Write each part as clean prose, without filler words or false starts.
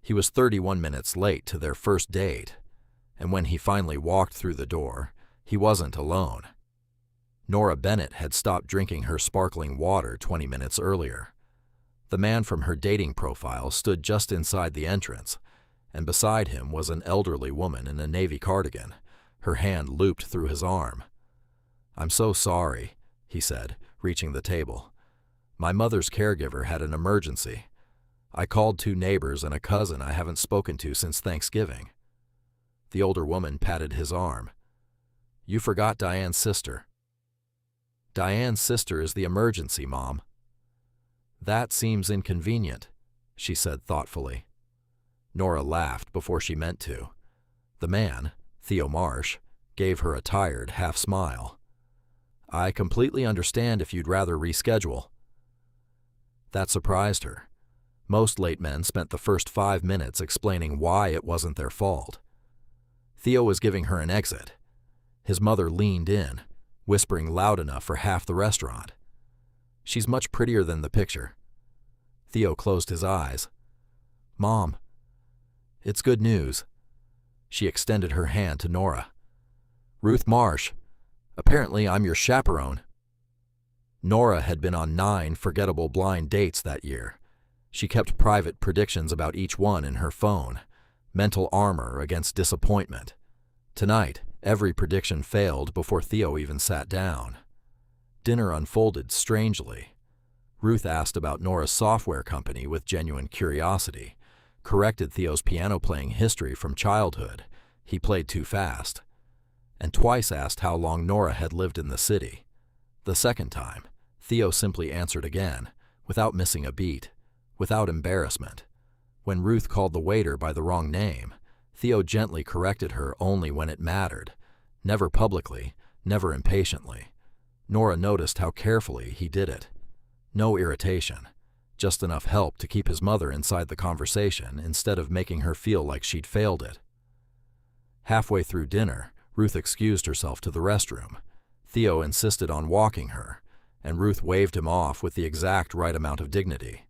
He was 31 minutes late to their first date, and when he finally walked through the door, he wasn't alone. Nora Bennett had stopped drinking her sparkling water 20 minutes earlier. The man from her dating profile stood just inside the entrance, and beside him was an elderly woman in a navy cardigan, her hand looped through his arm. "I'm so sorry," he said, reaching the table. "My mother's caregiver had an emergency. I called 2 neighbors and a cousin I haven't spoken to since Thanksgiving." The older woman patted his arm. "You forgot Diane's sister." "Diane's sister is the emergency, Mom." "That seems inconvenient," she said thoughtfully. Nora laughed before she meant to. The man, Theo Marsh, gave her a tired half-smile. "I completely understand if you'd rather reschedule." That surprised her. Most late men spent the first 5 minutes explaining why it wasn't their fault. Theo was giving her an exit. His mother leaned in, whispering loud enough for half the restaurant. "She's much prettier than the picture." Theo closed his eyes. "Mom, it's good news." She extended her hand to Nora. "Ruth Marsh, apparently I'm your chaperone." Nora had been on 9 forgettable blind dates that year. She kept private predictions about each one in her phone, mental armor against disappointment. Tonight, every prediction failed before Theo even sat down. Dinner unfolded strangely. Ruth asked about Nora's software company with genuine curiosity, corrected Theo's piano-playing history from childhood — he played too fast — and twice asked how long Nora had lived in the city. The second time, Theo simply answered again, without missing a beat, without embarrassment. When Ruth called the waiter by the wrong name, Theo gently corrected her only when it mattered, never publicly, never impatiently. Nora noticed how carefully he did it. No irritation, just enough help to keep his mother inside the conversation instead of making her feel like she'd failed it. Halfway through dinner, Ruth excused herself to the restroom. Theo insisted on walking her, and Ruth waved him off with the exact right amount of dignity.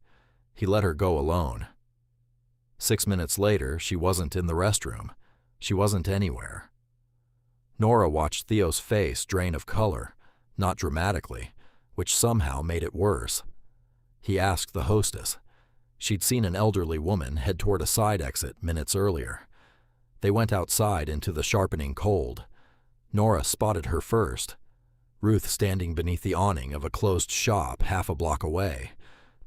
He let her go alone. 6 minutes later, she wasn't in the restroom. She wasn't anywhere. Nora watched Theo's face drain of color, not dramatically, which somehow made it worse. He asked the hostess. She'd seen an elderly woman head toward a side exit minutes earlier. They went outside into the sharpening cold. Nora spotted her first. Ruth standing beneath the awning of a closed shop half a block away,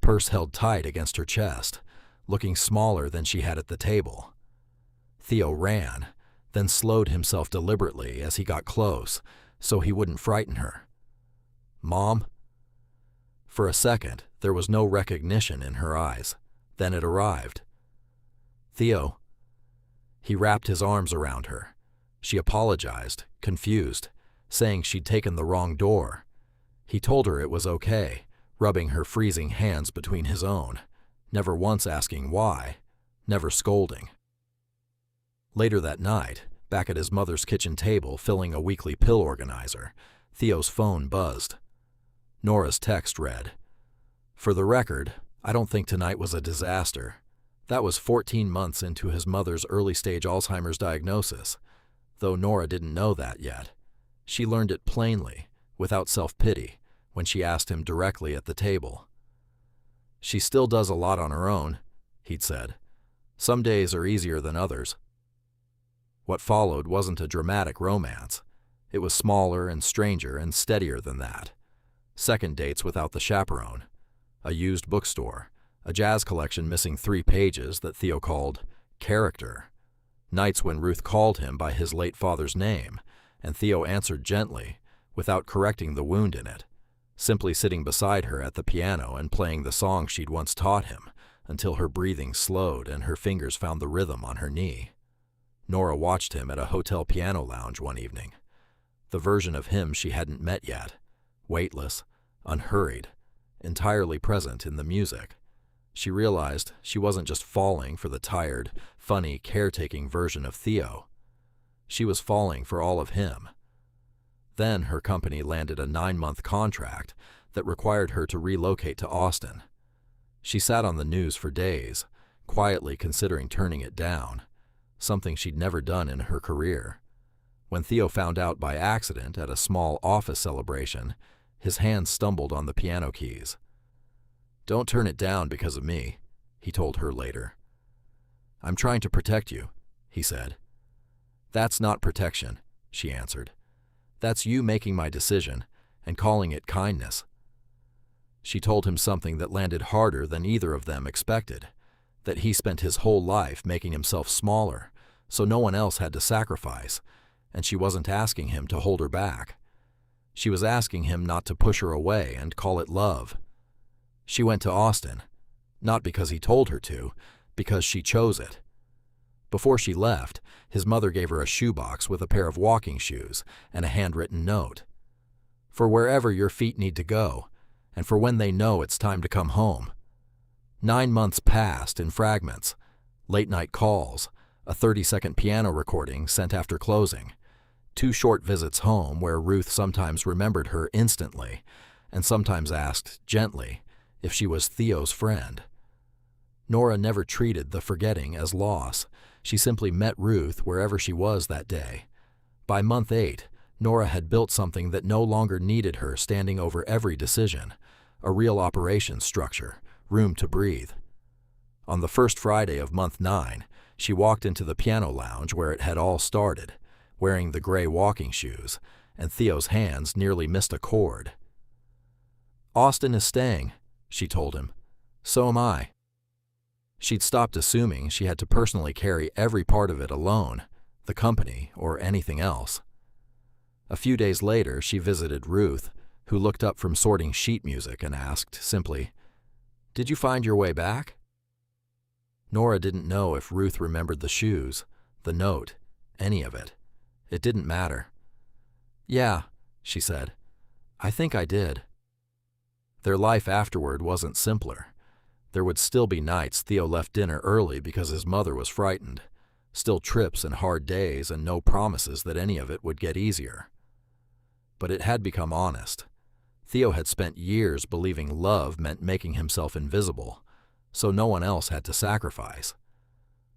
purse held tight against her chest, looking smaller than she had at the table. Theo ran, then slowed himself deliberately as he got close, so he wouldn't frighten her. "Mom?" For a second, there was no recognition in her eyes. Then it arrived. "Theo." He wrapped his arms around her. She apologized, confused, saying she'd taken the wrong door. He told her it was okay, rubbing her freezing hands between his own, never once asking why, never scolding. Later that night, back at his mother's kitchen table filling a weekly pill organizer, Theo's phone buzzed. Nora's text read, "For the record, I don't think tonight was a disaster." That was 14 months into his mother's early-stage Alzheimer's diagnosis, though Nora didn't know that yet. She learned it plainly, without self-pity, when she asked him directly at the table. "She still does a lot on her own," he'd said. "Some days are easier than others." What followed wasn't a dramatic romance. It was smaller and stranger and steadier than that. Second dates without the chaperone. A used bookstore. A jazz collection missing 3 pages that Theo called character. Nights when Ruth called him by his late father's name, and Theo answered gently, without correcting the wound in it, simply sitting beside her at the piano and playing the song she'd once taught him, until her breathing slowed and her fingers found the rhythm on her knee. Nora watched him at a hotel piano lounge one evening. The version of him she hadn't met yet, weightless, unhurried, entirely present in the music. She realized she wasn't just falling for the tired, funny, caretaking version of Theo. She was falling for all of him. Then her company landed a 9-month contract that required her to relocate to Austin. She sat on the news for days, quietly considering turning it down, something she'd never done in her career. When Theo found out by accident at a small office celebration, his hand stumbled on the piano keys. "Don't turn it down because of me," he told her later. "I'm trying to protect you," he said. "That's not protection," she answered. "That's you making my decision and calling it kindness." She told him something that landed harder than either of them expected, that he spent his whole life making himself smaller so no one else had to sacrifice, and she wasn't asking him to hold her back. She was asking him not to push her away and call it love. She went to Austin, not because he told her to, because she chose it. Before she left, his mother gave her a shoebox with a pair of walking shoes and a handwritten note. "For wherever your feet need to go, and for when they know it's time to come home." 9 months passed in fragments, late-night calls, a 30-second piano recording sent after closing, 2 short visits home where Ruth sometimes remembered her instantly and sometimes asked, gently, if she was Theo's friend. Nora never treated the forgetting as loss. She simply met Ruth wherever she was that day. By month 8, Nora had built something that no longer needed her standing over every decision, a real operations structure, room to breathe. On the first Friday of month 9, she walked into the piano lounge where it had all started, wearing the gray walking shoes, and Theo's hands nearly missed a chord. "Austin is staying," she told him. "So am I." She'd stopped assuming she had to personally carry every part of it alone, the company or anything else. A few days later, she visited Ruth, who looked up from sorting sheet music and asked, simply, "Did you find your way back?" Nora didn't know if Ruth remembered the shoes, the note, any of it. It didn't matter. "Yeah," she said. "I think I did." Their life afterward wasn't simpler. There would still be nights Theo left dinner early because his mother was frightened, still trips and hard days and no promises that any of it would get easier. But it had become honest. Theo had spent years believing love meant making himself invisible, so no one else had to sacrifice.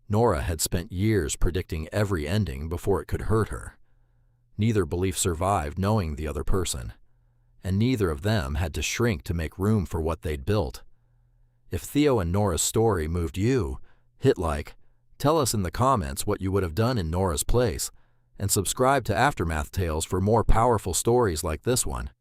Nora had spent years predicting every ending before it could hurt her. Neither belief survived knowing the other person, and neither of them had to shrink to make room for what they'd built. If Theo and Nora's story moved you, hit like, tell us in the comments what you would have done in Nora's place, and subscribe to Aftermath Tales for more powerful stories like this one.